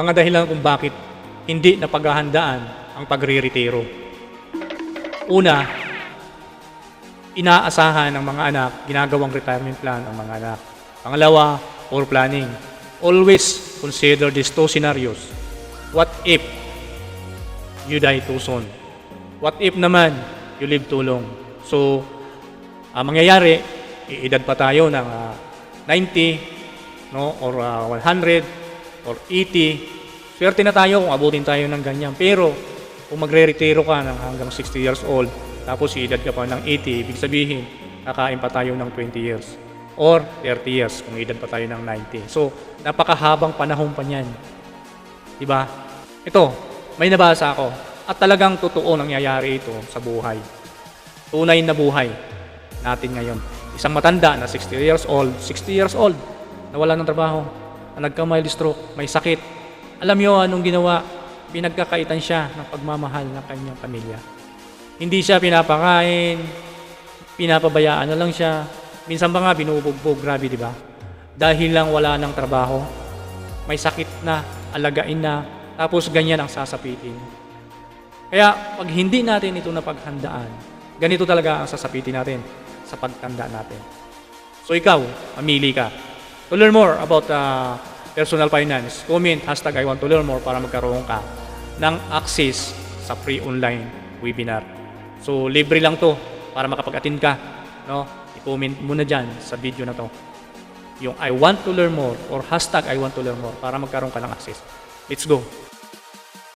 Mga dahilan kung bakit hindi napaghahandaan ang pagre-retiro. Una, inaasahan ng mga anak, ginagawang retirement plan ang mga anak. Pangalawa, poor planning. Always consider these two scenarios. What if you die too soon? What if naman you live too long? So, mangyayari, iedad pa tayo ng 90, no, or 100, or 80. Swerte na tayo kung abutin tayo ng ganyan. Pero, kung magre-retiro ka ng hanggang 60 years old, tapos iedad ka pa ng 80, ibig sabihin, kakain pa tayo ng 20 years. Or 30 years kung edad pa tayo ng 90. So, napakahabang panahon pa niyan. Diba? Ito, may nabasa ako. At talagang totoo nangyayari ito sa buhay. Tunay na buhay natin ngayon. Isang matanda na 60 years old, nawala ng trabaho, na nagka-mild stroke, may sakit. Alam niyo anong ginawa? Pinagkakaitan siya ng pagmamahal ng kanyang pamilya. Hindi siya pinapakain, pinapabayaan na lang siya. Minsan pa nga binubugbog, grabe, di ba? Dahil lang wala ng trabaho, may sakit na, alagain na, tapos ganyan ang sasapitin. Kaya pag hindi natin ito napaghandaan, ganito talaga ang sasapitin natin sa pagtanda natin. So ikaw, mamili ka. To learn more about personal finance, comment #I want to learn more para magkaroon ka ng access sa free online webinar. So libre lang to para makapag-attend ka, no? I-comment muna dyan sa video na to yung I want to learn more or #I want to learn more para magkaroon ka ng access. Let's go!